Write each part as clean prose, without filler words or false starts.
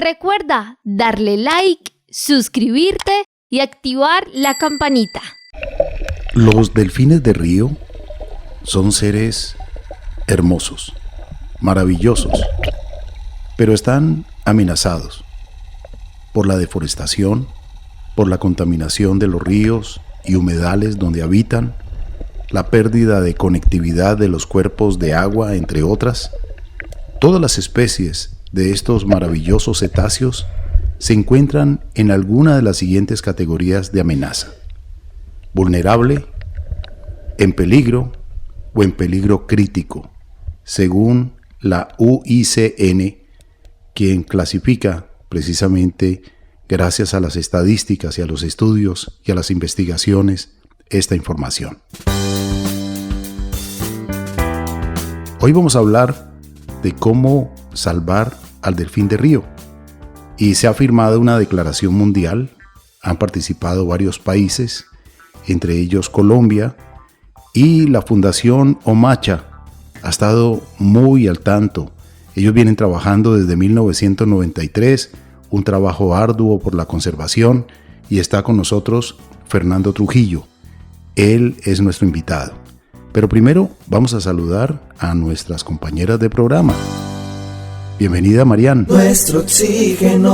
Recuerda darle like, suscribirte y activar la campanita. Los delfines de río son seres hermosos, maravillosos, pero están amenazados por la deforestación, por la contaminación de los ríos y humedales donde habitan, la pérdida de conectividad de los cuerpos de agua, entre otras. Todas las especies de estos maravillosos cetáceos se encuentran en alguna de las siguientes categorías de amenaza: vulnerable, en peligro o en peligro crítico, según la UICN, quien clasifica precisamente, gracias a las estadísticas y a los estudios y a las investigaciones, esta información. Hoy vamos a hablar de cómo salvar al delfín de río, y se ha firmado una declaración mundial. Han participado varios países, entre ellos Colombia, y la Fundación Omacha ha estado muy al tanto. Ellos vienen trabajando desde 1993, un trabajo arduo por la conservación, y está con nosotros Fernando Trujillo. Él es nuestro invitado. Pero primero vamos a saludar a nuestras compañeras de programa. Bienvenida, Marian. Nuestro oxígeno.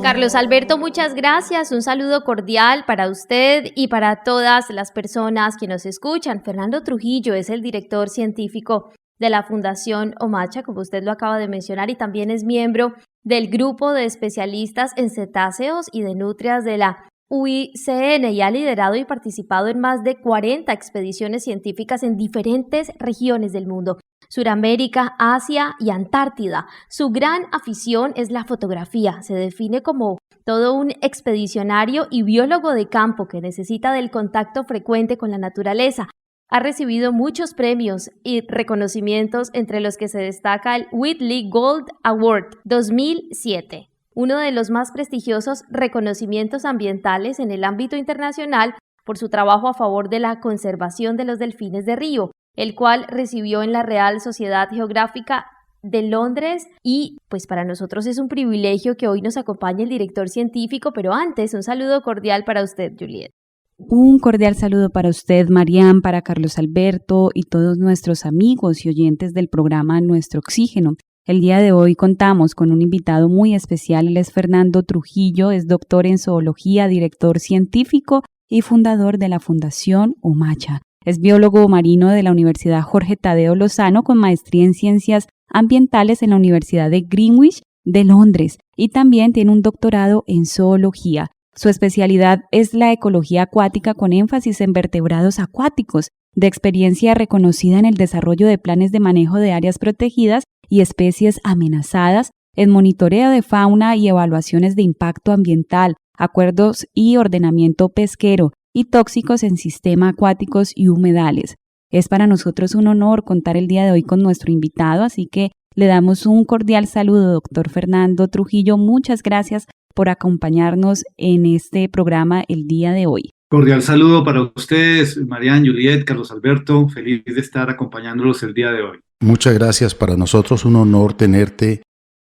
Carlos Alberto, muchas gracias. Un saludo cordial para usted y para todas las personas que nos escuchan. Fernando Trujillo es el director científico de la Fundación Omacha, como usted lo acaba de mencionar, y también es miembro del grupo de especialistas en cetáceos y de nutrias de la UICN, y ha liderado y participado en más de 40 expediciones científicas en diferentes regiones del mundo: Suramérica, Asia y Antártida. Su gran afición es la fotografía. Se define como todo un expedicionario y biólogo de campo que necesita del contacto frecuente con la naturaleza. Ha recibido muchos premios y reconocimientos, entre los que se destaca el Whitley Gold Award 2007, uno de los más prestigiosos reconocimientos ambientales en el ámbito internacional por su trabajo a favor de la conservación de los delfines de río, el cual recibió en la Real Sociedad Geográfica de Londres. Y pues para nosotros es un privilegio que hoy nos acompañe el director científico, pero antes un saludo cordial para usted, Juliet. Un cordial saludo para usted, Marian, para Carlos Alberto y todos nuestros amigos y oyentes del programa Nuestro Oxígeno. El día de hoy contamos con un invitado muy especial. Él es Fernando Trujillo, es doctor en zoología, director científico y fundador de la Fundación Omacha. Es biólogo marino de la Universidad Jorge Tadeo Lozano, con maestría en ciencias ambientales en la Universidad de Greenwich de Londres, y también tiene un doctorado en zoología. Su especialidad es la ecología acuática, con énfasis en vertebrados acuáticos, de experiencia reconocida en el desarrollo de planes de manejo de áreas protegidas y especies amenazadas, en monitoreo de fauna y evaluaciones de impacto ambiental, acuerdos y ordenamiento pesquero, y tóxicos en sistemas acuáticos y humedales. Es para nosotros un honor contar el día de hoy con nuestro invitado, así que le damos un cordial saludo, doctor Fernando Trujillo. Muchas gracias por acompañarnos en este programa el día de hoy. Cordial saludo para ustedes, Marian, Juliet, Carlos Alberto. Feliz de estar acompañándolos el día de hoy. Muchas gracias. Para nosotros un honor tenerte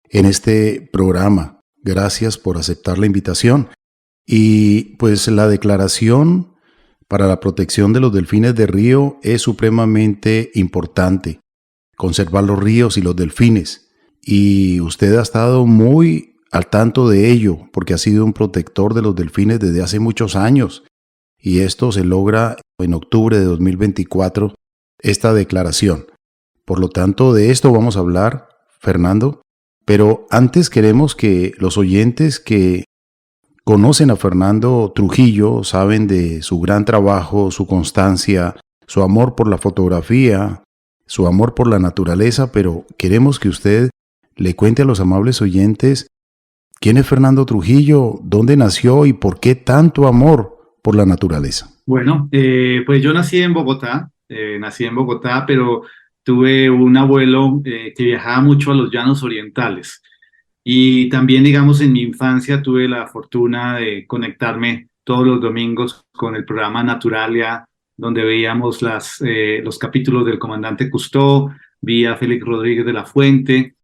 en este programa. Gracias por aceptar la invitación. Y pues la declaración para la protección de los delfines de río es supremamente importante. Conservar los ríos y los delfines. Y usted ha estado muy al tanto de ello, porque ha sido un protector de los delfines desde hace muchos años. Y esto se logra en octubre de 2024, esta declaración. Por lo tanto, de esto vamos a hablar, Fernando. Pero antes queremos que los oyentes que conocen a Fernando Trujillo saben de su gran trabajo, su constancia, su amor por la fotografía, su amor por la naturaleza, pero queremos que usted le cuente a los amables oyentes quién es Fernando Trujillo, dónde nació y por qué tanto amor por la naturaleza. Bueno, pues yo nací en Bogotá, pero tuve un abuelo que viajaba mucho a los llanos orientales. Y también, digamos, en mi infancia tuve la fortuna de conectarme todos los domingos con el programa Naturalia, donde veíamos los capítulos del Comandante Cousteau, vi a Félix Rodríguez de la Fuente,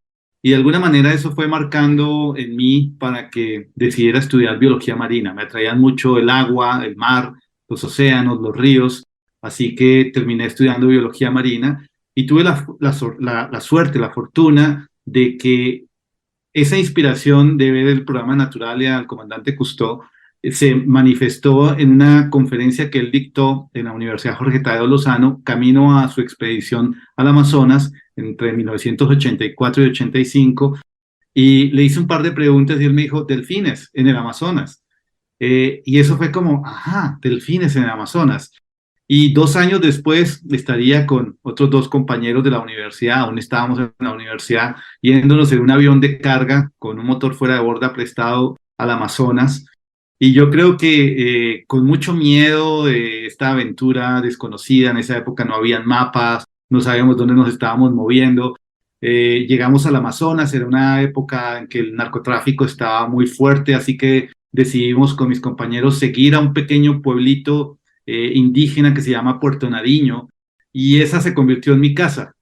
Y de alguna manera eso fue marcando en mí para que decidiera estudiar biología marina. Me atraían mucho el agua, el mar, los océanos, los ríos, así que terminé estudiando biología marina y tuve la suerte, la fortuna de que esa inspiración de ver el programa Natural y al comandante Cousteau se manifestó en una conferencia que él dictó en la Universidad Jorge Tadeo Lozano, camino a su expedición al Amazonas entre 1984 y 85, y le hice un par de preguntas y él me dijo, delfines en el Amazonas. Y eso fue como, ajá, delfines en el Amazonas. Y 2 años después estaría con otros 2 compañeros de la universidad, aún estábamos en la universidad, yéndonos en un avión de carga con un motor fuera de borda prestado al Amazonas. Y yo creo que con mucho miedo de esta aventura desconocida, en esa época no habían mapas, no sabíamos dónde nos estábamos moviendo. Llegamos al Amazonas, era una época en que el narcotráfico estaba muy fuerte, así que decidimos con mis compañeros seguir a un pequeño pueblito indígena que se llama Puerto Nariño, y esa se convirtió en mi casa.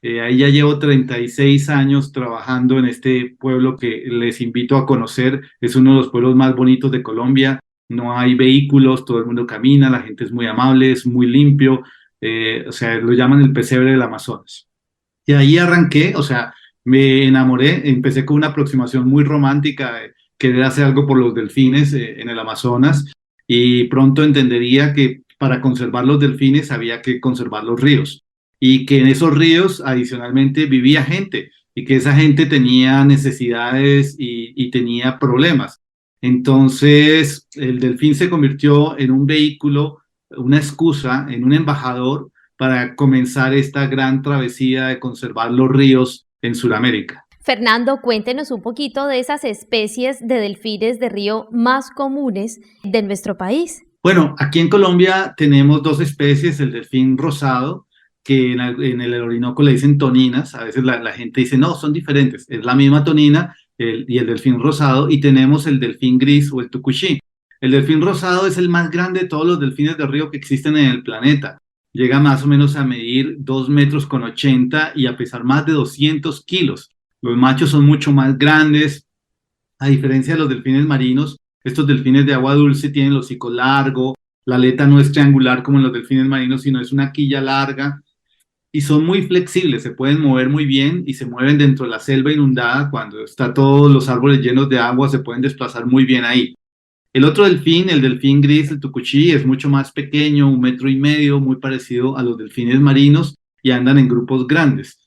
Ahí ya llevo 36 años trabajando en este pueblo que les invito a conocer. Es uno de los pueblos más bonitos de Colombia. No hay vehículos, todo el mundo camina, la gente es muy amable, es muy limpio. O sea, lo llaman el pesebre del Amazonas. Y ahí arranqué, o sea, me enamoré, empecé con una aproximación muy romántica de querer hacer algo por los delfines en el Amazonas, y pronto entendería que para conservar los delfines había que conservar los ríos, y que en esos ríos adicionalmente vivía gente y que esa gente tenía necesidades y tenía problemas. Entonces el delfín se convirtió en un vehículo, una excusa, en un embajador para comenzar esta gran travesía de conservar los ríos en Sudamérica. Fernando, cuéntenos un poquito de esas especies de delfines de río más comunes de nuestro país. Bueno, aquí en Colombia tenemos 2 especies, el delfín rosado, que en el Orinoco le dicen toninas. A veces la gente dice, no, son diferentes, es la misma tonina y el delfín rosado, y tenemos el delfín gris o el tucuxí. El delfín rosado es el más grande de todos los delfines de río que existen en el planeta. Llega más o menos a medir 2,80 metros y a pesar más de 200 kilos. Los machos son mucho más grandes, a diferencia de los delfines marinos. Estos delfines de agua dulce tienen el hocico largo, la aleta no es triangular como en los delfines marinos, sino es una quilla larga, y son muy flexibles, se pueden mover muy bien y se mueven dentro de la selva inundada. Cuando está todos los árboles llenos de agua, se pueden desplazar muy bien ahí. El otro delfín, el delfín gris, el tucuxí, es mucho más pequeño, 1,5 metros, muy parecido a los delfines marinos, y andan en grupos grandes.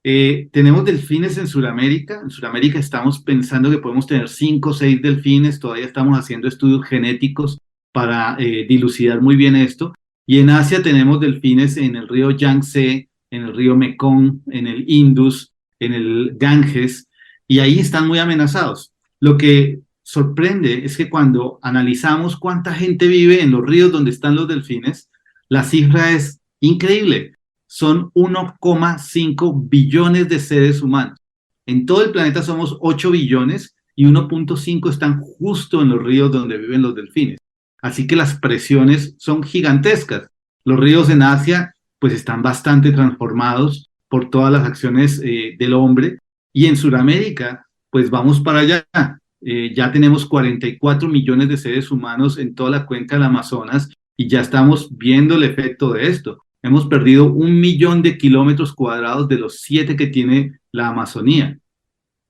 Tenemos delfines en Sudamérica. En Sudamérica estamos pensando que podemos tener 5 o 6 delfines. Todavía estamos haciendo estudios genéticos para dilucidar muy bien esto. Y en Asia tenemos delfines en el río Yangtze, en el río Mekong, en el Indus, en el Ganges, y ahí están muy amenazados. Lo que sorprende es que cuando analizamos cuánta gente vive en los ríos donde están los delfines, la cifra es increíble. Son 1,5 billones de seres humanos. En todo el planeta somos 8 billones y 1,5 están justo en los ríos donde viven los delfines. Así que las presiones son gigantescas. Los ríos en Asia pues están bastante transformados por todas las acciones del hombre, y en Sudamérica pues vamos para allá. Ya tenemos 44 millones de seres humanos en toda la cuenca del Amazonas y ya estamos viendo el efecto de esto. Hemos perdido 1 millón de kilómetros cuadrados de los 7 que tiene la Amazonía.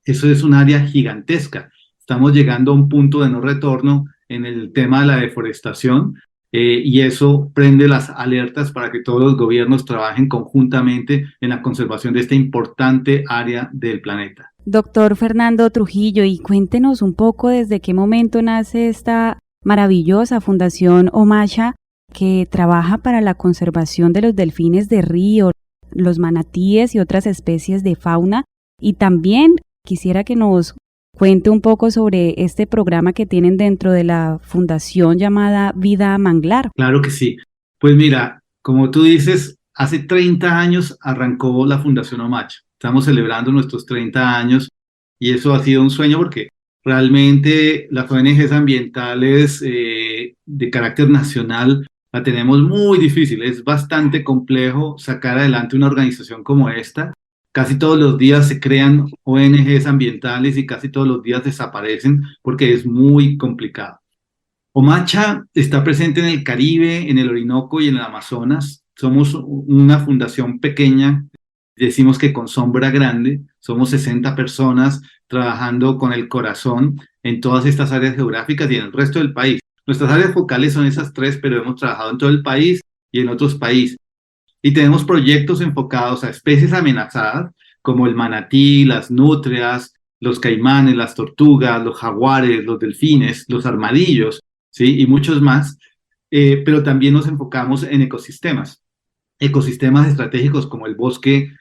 Eso es un área gigantesca. Estamos llegando a un punto de no retorno en el tema de la deforestación, y eso prende las alertas para que todos los gobiernos trabajen conjuntamente en la conservación de esta importante área del planeta. Doctor Fernando Trujillo, y cuéntenos un poco desde qué momento nace esta maravillosa Fundación Omacha que trabaja para la conservación de los delfines de río, los manatíes y otras especies de fauna, y también quisiera que nos cuente un poco sobre este programa que tienen dentro de la fundación llamada Vida Manglar. Claro que sí. Pues mira, como tú dices, hace 30 años arrancó la Fundación Omacha. Estamos celebrando nuestros 30 años y eso ha sido un sueño porque realmente las ONGs ambientales de carácter nacional la tenemos muy difícil. Es bastante complejo sacar adelante una organización como esta, Casi todos los días se crean ONGs ambientales y casi todos los días desaparecen porque es muy complicado. Omacha está presente en el Caribe, en el Orinoco y en el Amazonas. Somos una fundación pequeña, decimos que con sombra grande. Somos 60 personas trabajando con el corazón en todas estas áreas geográficas y en el resto del país. Nuestras áreas focales son esas tres, pero hemos trabajado en todo el país y en otros países. Y tenemos proyectos enfocados a especies amenazadas, como el manatí, las nutrias, los caimanes, las tortugas, los jaguares, los delfines, los armadillos, ¿sí? Y muchos más. Pero también nos enfocamos en ecosistemas estratégicos como el bosque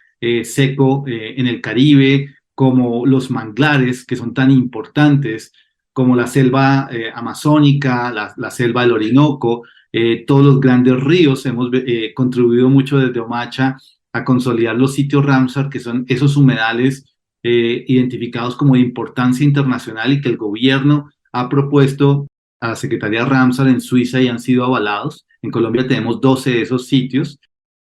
seco en el Caribe, como los manglares, que son tan importantes, como la selva amazónica, la selva del Orinoco, todos los grandes ríos. Hemos contribuido mucho desde Omacha a consolidar los sitios Ramsar, que son esos humedales identificados como de importancia internacional y que el gobierno ha propuesto a la Secretaría Ramsar en Suiza y han sido avalados. En Colombia tenemos 12 de esos sitios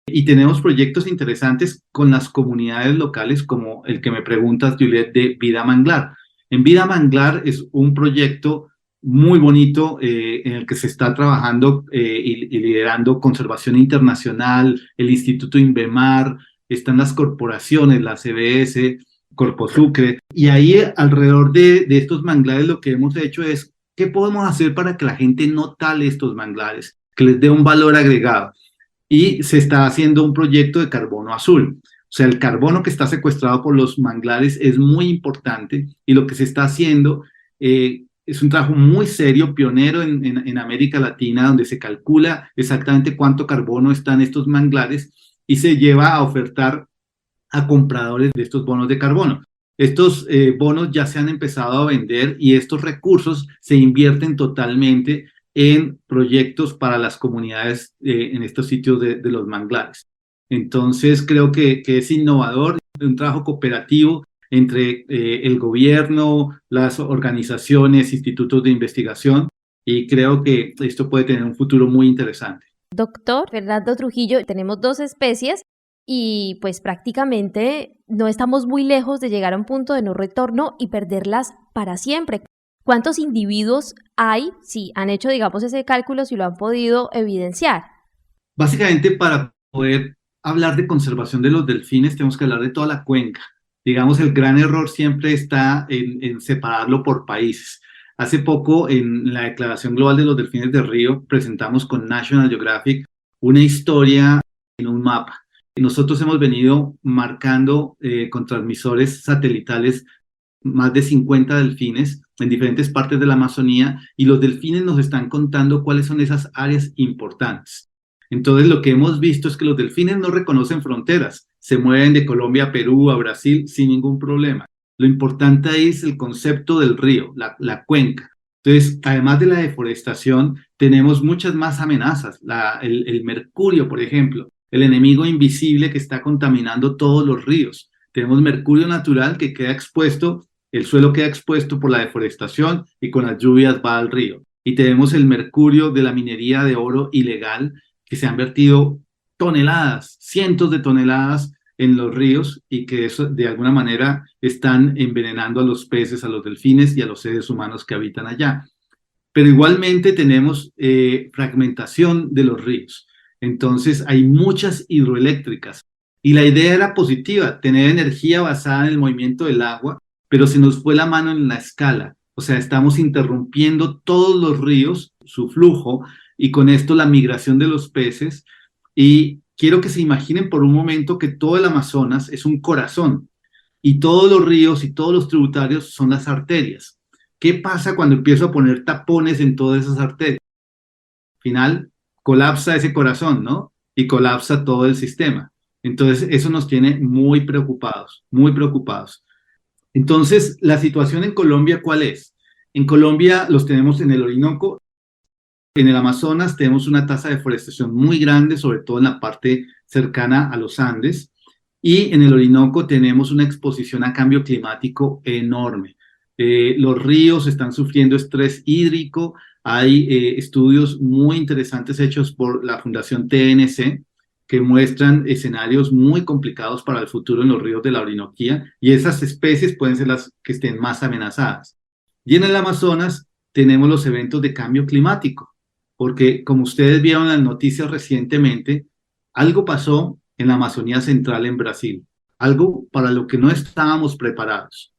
y tenemos proyectos interesantes con las comunidades locales, como el que me preguntas, Juliet, de Vida Manglar. En Vida Manglar es un proyecto muy bonito en el que se está trabajando y liderando Conservación Internacional, el Instituto Inbemar, están las corporaciones, la CBS, Corposucre, y ahí alrededor de estos manglares lo que hemos hecho es ¿qué podemos hacer para que la gente no tale estos manglares, que les dé un valor agregado? Y se está haciendo un proyecto de carbono azul. O sea, el carbono que está secuestrado por los manglares es muy importante y lo que se está haciendo es un trabajo muy serio, pionero en América Latina, donde se calcula exactamente cuánto carbono está en estos manglares y se lleva a ofertar a compradores de estos bonos de carbono. Estos bonos ya se han empezado a vender y estos recursos se invierten totalmente en proyectos para las comunidades en estos sitios de los manglares. Entonces creo que es innovador, un trabajo cooperativo entre el gobierno, las organizaciones, institutos de investigación, y creo que esto puede tener un futuro muy interesante. Doctor Fernando Trujillo, tenemos 2 especies y pues prácticamente no estamos muy lejos de llegar a un punto de no retorno y perderlas para siempre. ¿Cuántos individuos hay? Si han hecho, digamos, ese cálculo, si lo han podido evidenciar. Básicamente, para poder hablar de conservación de los delfines, tenemos que hablar de toda la cuenca. Digamos, el gran error siempre está en separarlo por países. Hace poco, en la Declaración Global de los Delfines del Río, presentamos con National Geographic una historia en un mapa. Nosotros hemos venido marcando con transmisores satelitales más de 50 delfines en diferentes partes de la Amazonía y los delfines nos están contando cuáles son esas áreas importantes. Entonces lo que hemos visto es que los delfines no reconocen fronteras, se mueven de Colombia a Perú, a Brasil sin ningún problema. Lo importante ahí es el concepto del río, la cuenca. Entonces, además de la deforestación, tenemos muchas más amenazas. El mercurio, por ejemplo, el enemigo invisible que está contaminando todos los ríos. Tenemos mercurio natural que queda expuesto, el suelo queda expuesto por la deforestación y con las lluvias va al río. Y tenemos el mercurio de la minería de oro ilegal, que se han vertido toneladas, cientos de toneladas en los ríos y que eso de alguna manera están envenenando a los peces, a los delfines y a los seres humanos que habitan allá. Pero igualmente tenemos fragmentación de los ríos. Entonces hay muchas hidroeléctricas y la idea era positiva, tener energía basada en el movimiento del agua, pero se nos fue la mano en la escala. O sea, estamos interrumpiendo todos los ríos, su flujo, y con esto la migración de los peces. Y quiero que se imaginen por un momento que todo el Amazonas es un corazón y todos los ríos y todos los tributarios son las arterias. ¿Qué pasa cuando empiezo a poner tapones en todas esas arterias? Al final, colapsa ese corazón, ¿no? Y colapsa todo el sistema. Entonces, eso nos tiene muy preocupados, muy preocupados. Entonces, la situación en Colombia, ¿cuál es? En Colombia los tenemos en el Orinoco. En el Amazonas tenemos una tasa de deforestación muy grande, sobre todo en la parte cercana a los Andes, y en el Orinoco tenemos una exposición a cambio climático enorme. Los ríos están sufriendo estrés hídrico, hay estudios muy interesantes hechos por la Fundación TNC, que muestran escenarios muy complicados para el futuro en los ríos de la Orinoquía, y esas especies pueden ser las que estén más amenazadas. Y en el Amazonas tenemos los eventos de cambio climático, porque como ustedes vieron en las noticias recientemente, algo pasó en la Amazonía Central en Brasil, algo para lo que no estábamos preparados.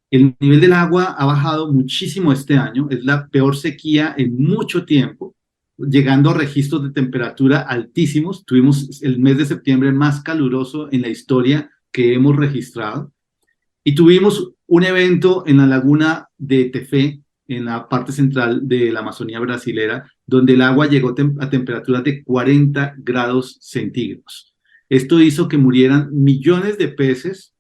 El nivel del agua ha bajado muchísimo este año, es la peor sequía en mucho tiempo, llegando a registros de temperatura altísimos. Tuvimos el mes de septiembre más caluroso en la historia que hemos registrado. Y tuvimos un evento en la laguna de Tefé, en la parte central de la Amazonía brasilera, donde el agua llegó a temperaturas de 40 grados centígrados. Esto hizo que murieran millones de peces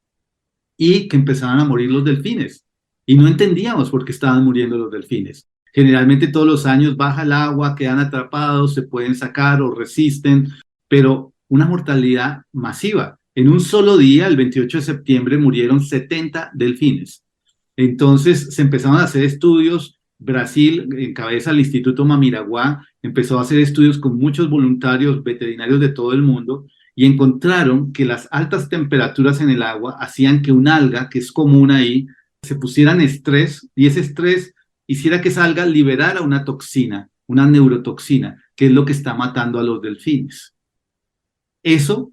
y que empezaban a morir los delfines. Y no entendíamos por qué estaban muriendo los delfines. Generalmente todos los años baja el agua, quedan atrapados, se pueden sacar o resisten, pero una mortalidad masiva. En un solo día, el 28 de septiembre, murieron 70 delfines. Entonces se empezaron a hacer estudios. Brasil encabeza el Instituto Mamiraguá, empezó a hacer estudios con muchos voluntarios veterinarios de todo el mundo y encontraron que las altas temperaturas en el agua hacían que un alga, que es común ahí, se pusiera en estrés, y ese estrés hiciera que esa alga liberara una toxina, una neurotoxina, que es lo que está matando a los delfines. Eso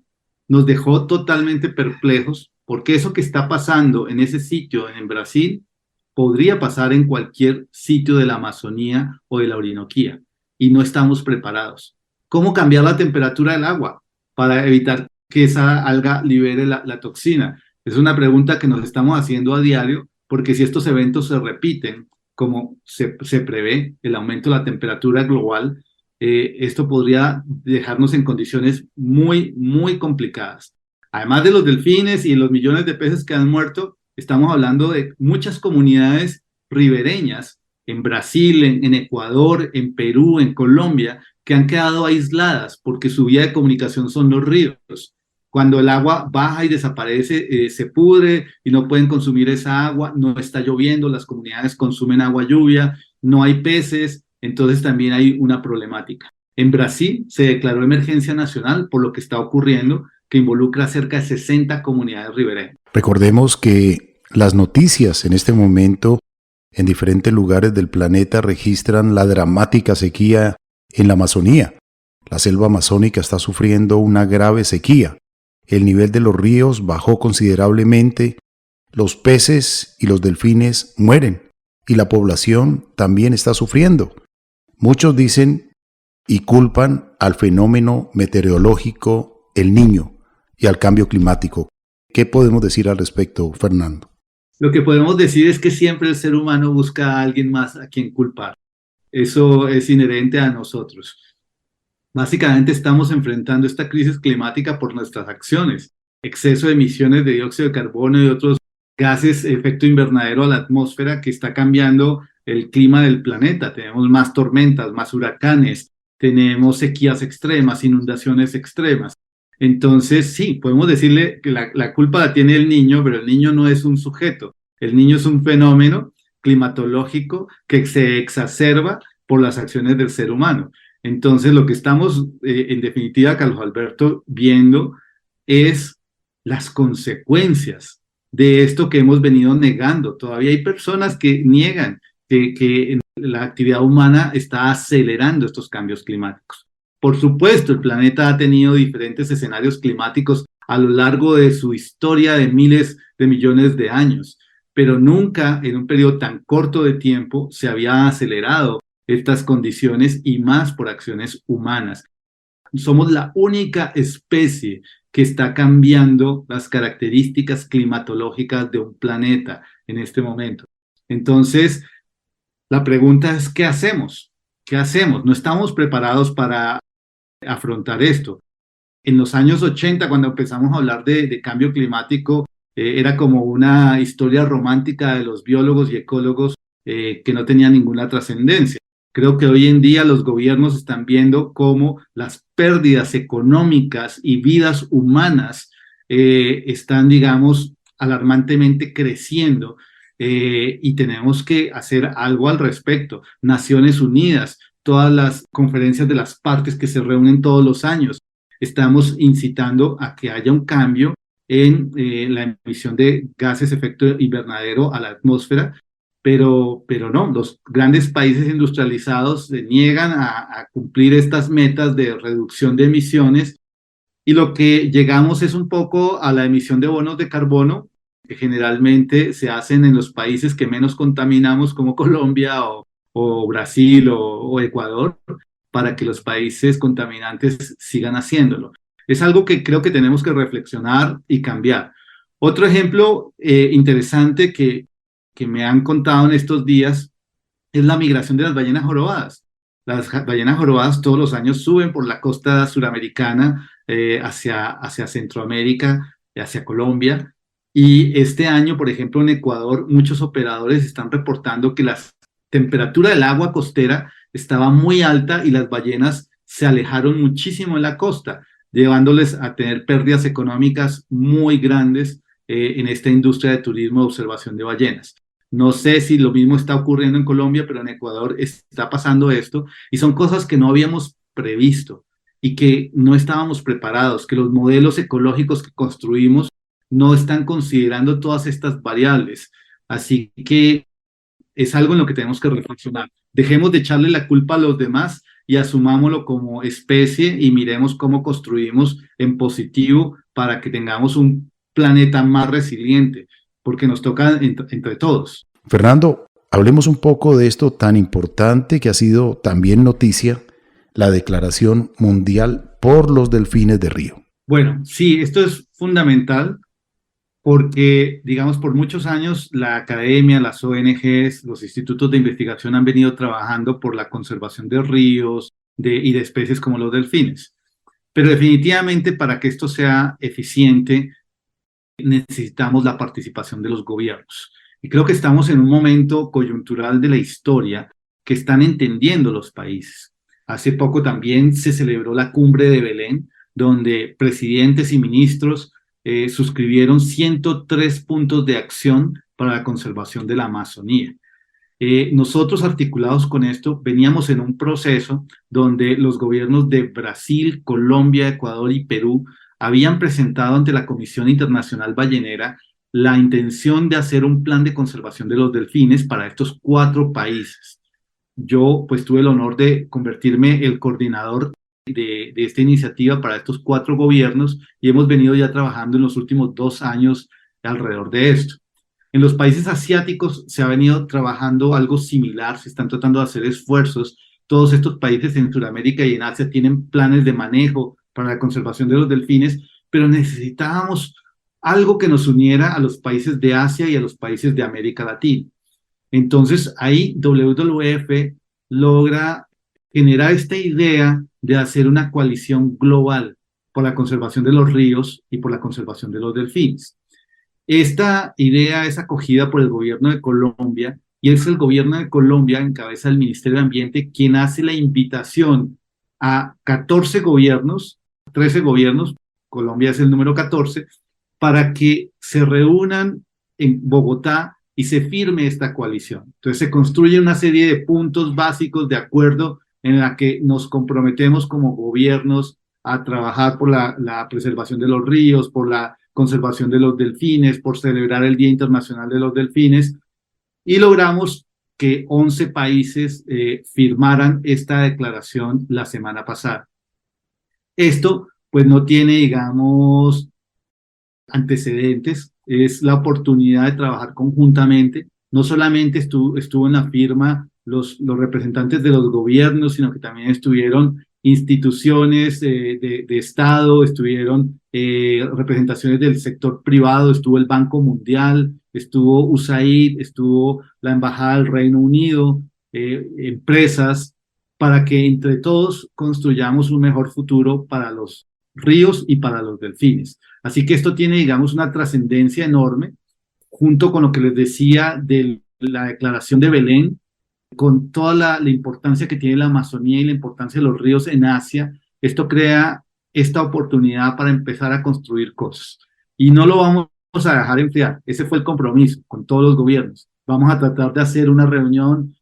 nos dejó totalmente perplejos, porque eso que está pasando en ese sitio en Brasil podría pasar en cualquier sitio de la Amazonía o de la Orinoquía, y no estamos preparados. ¿Cómo cambiar la temperatura del agua para evitar que esa alga libere la toxina? Es una pregunta que nos estamos haciendo a diario, porque si estos eventos se repiten, como se prevé, el aumento de la temperatura global, esto podría dejarnos en condiciones muy, muy complicadas. Además de los delfines y los millones de peces que han muerto, estamos hablando de muchas comunidades ribereñas en Brasil, en Ecuador, en Perú, en Colombia, que han quedado aisladas porque su vía de comunicación son los ríos. Cuando el agua baja y desaparece, se pudre y no pueden consumir esa agua, no está lloviendo, las comunidades consumen agua lluvia, no hay peces, entonces también hay una problemática. En Brasil se declaró emergencia nacional por lo que está ocurriendo, que involucra cerca de 60 comunidades ribereñas. Recordemos que las noticias en este momento en diferentes lugares del planeta registran la dramática sequía en la Amazonía. La selva amazónica está sufriendo una grave sequía. El nivel de los ríos bajó considerablemente, los peces y los delfines mueren y la población también está sufriendo. Muchos dicen y culpan al fenómeno meteorológico El Niño y al cambio climático. ¿Qué podemos decir al respecto, Fernando? Lo que podemos decir es que siempre el ser humano busca a alguien más a quien culpar. Eso es inherente a nosotros. Básicamente estamos enfrentando esta crisis climática por nuestras acciones, exceso de emisiones de dióxido de carbono y otros gases de efecto invernadero a la atmósfera que está cambiando el clima del planeta. Tenemos más tormentas, más huracanes, tenemos sequías extremas, inundaciones extremas. Entonces, sí, podemos decirle que la culpa la tiene el niño, pero el niño no es un sujeto. El niño es un fenómeno climatológico que se exacerba por las acciones del ser humano. Entonces, lo que estamos, en definitiva, Carlos Alberto, viendo es las consecuencias de esto que hemos venido negando. Todavía hay personas que niegan que la actividad humana está acelerando estos cambios climáticos. Por supuesto, el planeta ha tenido diferentes escenarios climáticos a lo largo de su historia de miles de millones de años, pero nunca en un periodo tan corto de tiempo se había acelerado estas condiciones, y más por acciones humanas. Somos la única especie que está cambiando las características climatológicas de un planeta en este momento. Entonces, la pregunta es, ¿qué hacemos? ¿Qué hacemos? No estamos preparados para afrontar esto. En los años 80, cuando empezamos a hablar de cambio climático, era como una historia romántica de los biólogos y ecólogos que no tenía ninguna trascendencia. Creo que hoy en día los gobiernos están viendo cómo las pérdidas económicas y vidas humanas están, digamos, alarmantemente creciendo, y tenemos que hacer algo al respecto. Naciones Unidas, todas las conferencias de las partes que se reúnen todos los años, estamos incitando a que haya un cambio en la emisión de gases de efecto invernadero a la atmósfera, pero no, los grandes países industrializados se niegan a cumplir estas metas de reducción de emisiones, y lo que llegamos es un poco a la emisión de bonos de carbono, que generalmente se hacen en los países que menos contaminamos, como Colombia o Brasil o Ecuador, para que los países contaminantes sigan haciéndolo. Es algo que creo que tenemos que reflexionar y cambiar. Otro ejemplo interesante que me han contado en estos días es la migración de las ballenas jorobadas. Las ballenas jorobadas todos los años suben por la costa suramericana hacia Centroamérica, hacia Colombia. Y este año, por ejemplo, en Ecuador, muchos operadores están reportando que la temperatura del agua costera estaba muy alta y las ballenas se alejaron muchísimo de la costa, llevándoles a tener pérdidas económicas muy grandes en esta industria de turismo de observación de ballenas. No sé si lo mismo está ocurriendo en Colombia, pero en Ecuador está pasando esto, y son cosas que no habíamos previsto y que no estábamos preparados, que los modelos ecológicos que construimos no están considerando todas estas variables. Así que es algo en lo que tenemos que reflexionar. Dejemos de echarle la culpa a los demás y asumámoslo como especie y miremos cómo construimos en positivo para que tengamos un planeta más resiliente, porque nos toca entre todos. Fernando, hablemos un poco de esto tan importante que ha sido también noticia, la Declaración Mundial por los Delfines de Río. Bueno, sí, esto es fundamental porque, digamos, por muchos años la academia, las ONGs, los institutos de investigación han venido trabajando por la conservación de ríos y de especies como los delfines. Pero definitivamente para que esto sea eficiente necesitamos la participación de los gobiernos. Y creo que estamos en un momento coyuntural de la historia que están entendiendo los países. Hace poco también se celebró la cumbre de Belén, donde presidentes y ministros suscribieron 103 puntos de acción para la conservación de la Amazonía. Nosotros, articulados con esto, veníamos en un proceso donde los gobiernos de Brasil, Colombia, Ecuador y Perú habían presentado ante la Comisión Internacional Ballenera la intención de hacer un plan de conservación de los delfines para estos 4 países. Yo pues tuve el honor de convertirme el coordinador de esta iniciativa para estos 4 gobiernos y hemos venido ya trabajando en los últimos 2 años alrededor de esto. En los países asiáticos se ha venido trabajando algo similar, se están tratando de hacer esfuerzos. Todos estos países en Sudamérica y en Asia tienen planes de manejo para la conservación de los delfines, pero necesitábamos algo que nos uniera a los países de Asia y a los países de América Latina. Entonces ahí WWF logra generar esta idea de hacer una coalición global por la conservación de los ríos y por la conservación de los delfines. Esta idea es acogida por el gobierno de Colombia y es el gobierno de Colombia, en cabeza del Ministerio de Ambiente, quien hace la invitación a 14 gobiernos, 13 gobiernos, Colombia es el número 14, para que se reúnan en Bogotá y se firme esta coalición. Entonces se construye una serie de puntos básicos de acuerdo en la que nos comprometemos como gobiernos a trabajar por la preservación de los ríos, por la conservación de los delfines, por celebrar el Día Internacional de los Delfines, y logramos que 11 países firmaran esta declaración la semana pasada. Esto pues no tiene, digamos, antecedentes, es la oportunidad de trabajar conjuntamente. No solamente estuvo en la firma los representantes de los gobiernos, sino que también estuvieron instituciones de Estado, estuvieron representaciones del sector privado, estuvo el Banco Mundial, estuvo USAID, estuvo la Embajada del Reino Unido, empresas, para que entre todos construyamos un mejor futuro para los ríos y para los delfines. Así que esto tiene, digamos, una trascendencia enorme, junto con lo que les decía de la Declaración de Belén, con toda la importancia que tiene la Amazonía y la importancia de los ríos en Asia. Esto crea esta oportunidad para empezar a construir cosas. Y no lo vamos a dejar enfriar. Ese fue el compromiso con todos los gobiernos. Vamos a tratar de hacer una reunión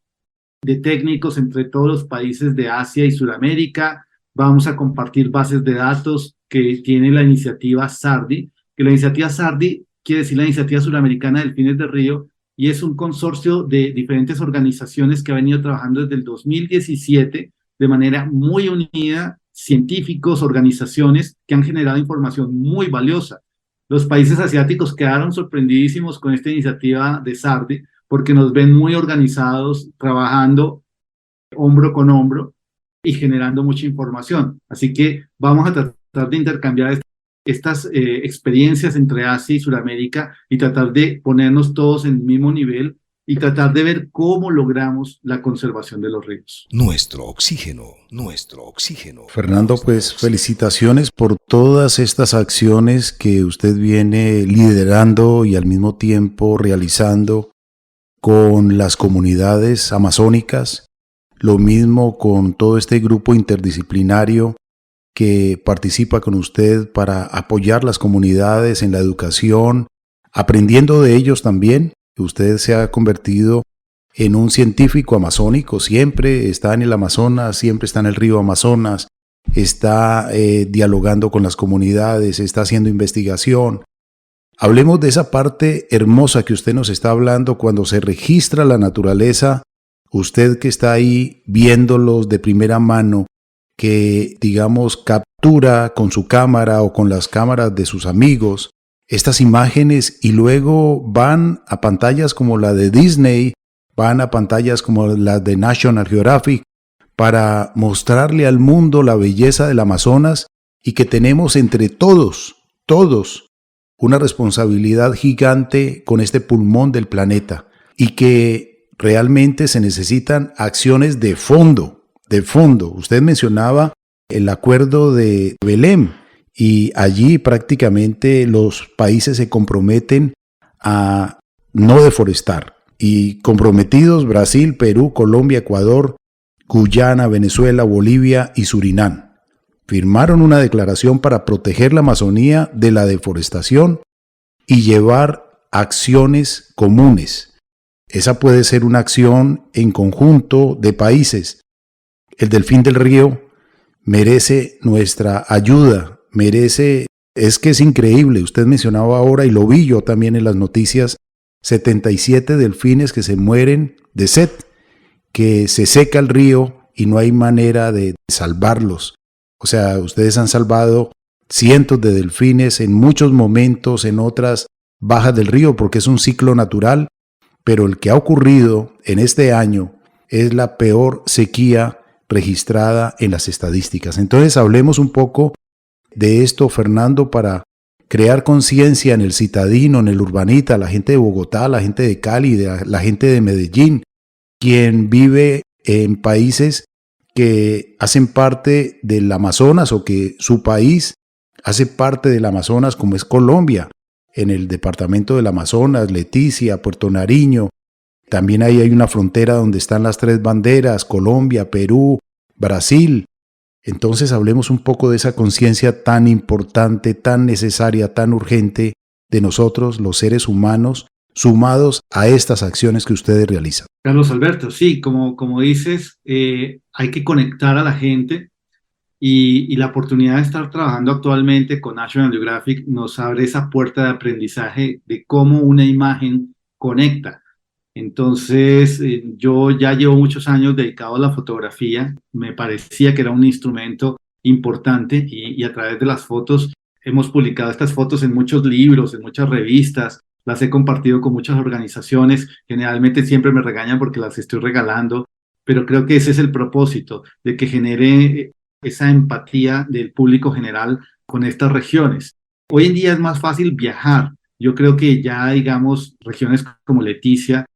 de técnicos entre todos los países de Asia y Sudamérica vamos a compartir bases de datos que tiene la iniciativa SARDI, que la iniciativa SARDI quiere decir la Iniciativa Suramericana de Delfines de Río, y es un consorcio de diferentes organizaciones que ha venido trabajando desde el 2017 de manera muy unida, científicos, organizaciones que han generado información muy valiosa. Los países asiáticos quedaron sorprendidísimos con esta iniciativa de SARDI porque nos ven muy organizados, trabajando hombro con hombro y generando mucha información. Así que vamos a tratar de intercambiar estas experiencias entre Asia y Sudamérica y tratar de ponernos todos en el mismo nivel y tratar de ver cómo logramos la conservación de los ríos. Nuestro oxígeno, nuestro oxígeno. Fernando, pues felicitaciones por todas estas acciones que usted viene liderando y al mismo tiempo realizando con las comunidades amazónicas, lo mismo con todo este grupo interdisciplinario que participa con usted para apoyar las comunidades en la educación, aprendiendo de ellos también. Usted se ha convertido en un científico amazónico, siempre está en el Amazonas, siempre está en el río Amazonas, está dialogando con las comunidades, está haciendo investigación. Hablemos de esa parte hermosa que usted nos está hablando cuando se registra la naturaleza, usted que está ahí viéndolos de primera mano, que digamos captura con su cámara o con las cámaras de sus amigos estas imágenes y luego van a pantallas como la de Disney, van a pantallas como las de National Geographic para mostrarle al mundo la belleza del Amazonas y que tenemos entre todos, una responsabilidad gigante con este pulmón del planeta y que realmente se necesitan acciones de fondo. Usted mencionaba el acuerdo de Belém y allí prácticamente los países se comprometen a no deforestar. Y comprometidos Brasil, Perú, Colombia, Ecuador, Guyana, Venezuela, Bolivia y Surinam. Firmaron una declaración para proteger la Amazonía de la deforestación y llevar acciones comunes. Esa puede ser una acción en conjunto de países. El delfín del río merece nuestra ayuda, es que es increíble. Usted mencionaba ahora, y lo vi yo también en las noticias, 77 delfines que se mueren de sed, que se seca el río y no hay manera de salvarlos. O sea, ustedes han salvado cientos de delfines en muchos momentos, en otras bajas del río, porque es un ciclo natural, pero el que ha ocurrido en este año es la peor sequía registrada en las estadísticas. Entonces hablemos un poco de esto, Fernando, para crear conciencia en el citadino, en el urbanita, la gente de Bogotá, la gente de Cali, la gente de Medellín, quien vive en países que hacen parte del Amazonas o que su país hace parte del Amazonas, como es Colombia, en el departamento del Amazonas, Leticia, Puerto Nariño. También ahí hay una frontera donde están las tres banderas, Colombia, Perú, Brasil. Entonces hablemos un poco de esa conciencia tan importante, tan necesaria, tan urgente de nosotros, los seres humanos, sumados a estas acciones que ustedes realizan. Carlos Alberto, sí, como dices, hay que conectar a la gente y la oportunidad de estar trabajando actualmente con National Geographic nos abre esa puerta de aprendizaje de cómo una imagen conecta. Entonces, yo ya llevo muchos años dedicado a la fotografía, me parecía que era un instrumento importante y a través de las fotos hemos publicado estas fotos en muchos libros, en muchas revistas, las he compartido con muchas organizaciones, generalmente siempre me regañan porque las estoy regalando, pero creo que ese es el propósito, de que genere esa empatía del público general con estas regiones. Hoy en día es más fácil viajar, yo creo que ya, digamos, regiones como Leticia,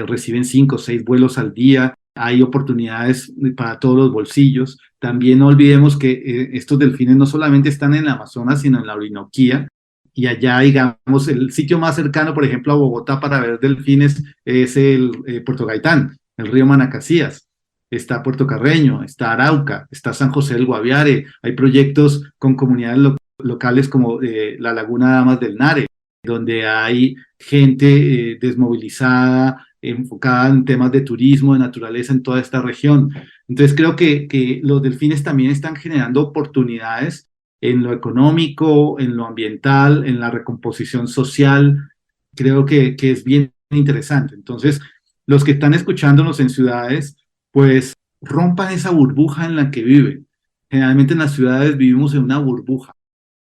reciben 5 o 6 vuelos al día, hay oportunidades para todos los bolsillos. También no olvidemos que estos delfines no solamente están en el Amazonas, sino en la Orinoquía, y allá, digamos, el sitio más cercano, por ejemplo, a Bogotá para ver delfines es el Puerto Gaitán, el río Manacasías, está Puerto Carreño, está Arauca, está San José del Guaviare, hay proyectos con comunidades locales como la Laguna Damas del Nare, donde hay gente desmovilizada, enfocada en temas de turismo, de naturaleza en toda esta región. Entonces creo que los delfines también están generando oportunidades en lo económico, en lo ambiental, en la recomposición social. Creo que es bien interesante. Entonces, los que están escuchándonos en ciudades, pues rompan esa burbuja en la que viven. Generalmente en las ciudades vivimos en una burbuja.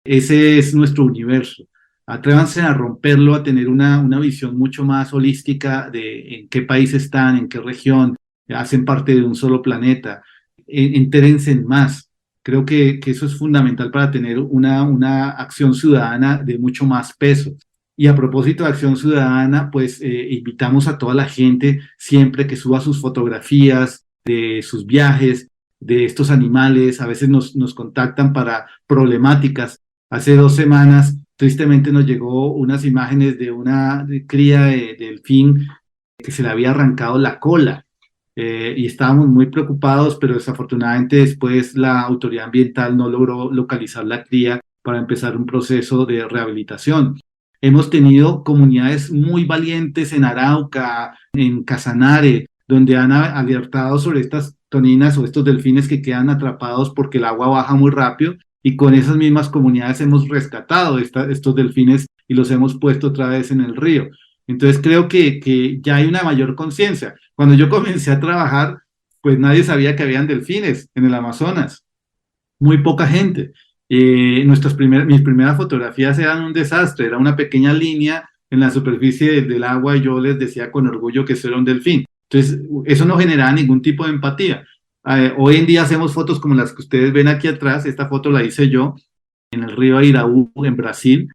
Ese es nuestro universo. Atrévanse a romperlo, a tener una visión mucho más holística de en qué país están, en qué región, hacen parte de un solo planeta. Entérense en más. Creo que eso es fundamental para tener una acción ciudadana de mucho más peso. Y a propósito de acción ciudadana, pues invitamos a toda la gente siempre que suba sus fotografías de sus viajes, de estos animales. A veces nos contactan para problemáticas. Hace 2 semanas, tristemente, nos llegó unas imágenes de una cría de delfín que se le había arrancado la cola. Y estábamos muy preocupados, pero desafortunadamente después la autoridad ambiental no logró localizar la cría para empezar un proceso de rehabilitación. Hemos tenido comunidades muy valientes en Arauca, en Casanare, donde han alertado sobre estas toninas o estos delfines que quedan atrapados porque el agua baja muy rápido, y con esas mismas comunidades hemos rescatado estos delfines y los hemos puesto otra vez en el río. Entonces creo que ya hay una mayor conciencia. Cuando yo comencé a trabajar, pues nadie sabía que habían delfines en el Amazonas, muy poca gente. Mis primeras fotografías eran un desastre, era una pequeña línea en la superficie del agua y yo les decía con orgullo que eso era un delfín. Entonces, eso no generaba ningún tipo de empatía. Hoy en día hacemos fotos como las que ustedes ven aquí atrás. Esta foto la hice yo en el río Iraú, en Brasil,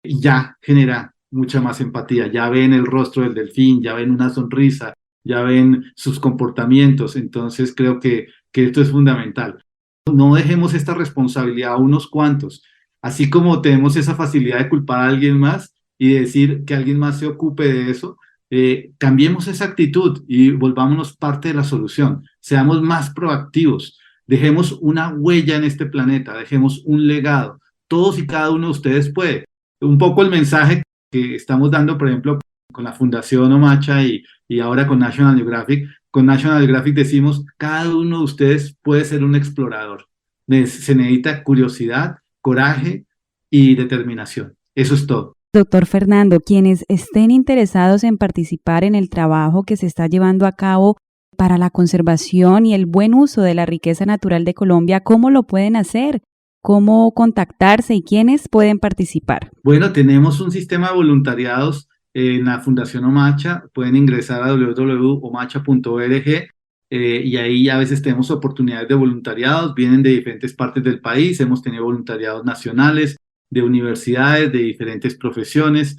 y ya genera mucha más empatía. Ya ven el rostro del delfín, ya ven una sonrisa, ya ven sus comportamientos. Entonces, creo que esto es fundamental. No dejemos esta responsabilidad a unos cuantos. Así como tenemos esa facilidad de culpar a alguien más y decir que alguien más se ocupe de eso, cambiemos esa actitud y volvámonos parte de la solución. Seamos más proactivos. Dejemos una huella en este planeta, dejemos un legado. Todos y cada uno de ustedes puede. Un poco el mensaje que estamos dando, por ejemplo, con la Fundación Omacha y ahora con National Geographic. Con National Geographic decimos, cada uno de ustedes puede ser un explorador. Se necesita curiosidad, coraje y determinación. Eso es todo. Doctor Fernando, quienes estén interesados en participar en el trabajo que se está llevando a cabo para la conservación y el buen uso de la riqueza natural de Colombia, ¿cómo lo pueden hacer? ¿Cómo contactarse y quiénes pueden participar? Bueno, tenemos un sistema de voluntariados en la Fundación Omacha. Pueden ingresar a www.omacha.org y ahí a veces tenemos oportunidades de voluntariados. Vienen de diferentes partes del país. Hemos tenido voluntariados nacionales, de universidades, de diferentes profesiones.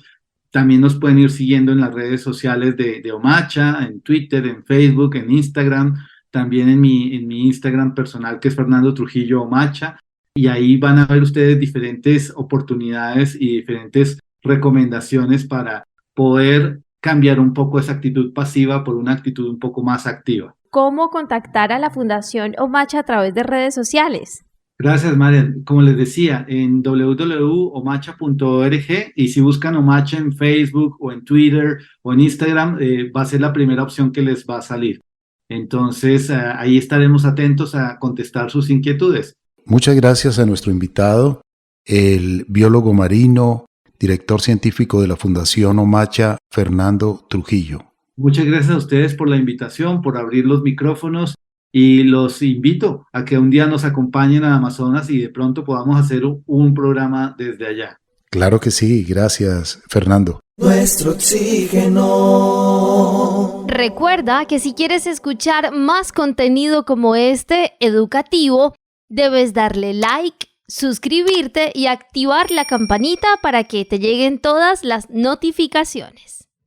También nos pueden ir siguiendo en las redes sociales de Omacha, en Twitter, en Facebook, en Instagram, también en mi Instagram personal, que es Fernando Trujillo Omacha, y ahí van a ver ustedes diferentes oportunidades y diferentes recomendaciones para poder cambiar un poco esa actitud pasiva por una actitud un poco más activa. ¿Cómo contactar a la Fundación Omacha a través de redes sociales? Gracias, Marian. Como les decía, en www.omacha.org, y si buscan Omacha en Facebook o en Twitter o en Instagram, va a ser la primera opción que les va a salir. Entonces, ahí estaremos atentos a contestar sus inquietudes. Muchas gracias a nuestro invitado, el biólogo marino, director científico de la Fundación Omacha, Fernando Trujillo. Muchas gracias a ustedes por la invitación, por abrir los micrófonos. Y los invito a que un día nos acompañen a Amazonas y de pronto podamos hacer un programa desde allá. Claro que sí, gracias, Fernando. Nuestro oxígeno. Recuerda que si quieres escuchar más contenido como este, educativo, debes darle like, suscribirte y activar la campanita para que te lleguen todas las notificaciones.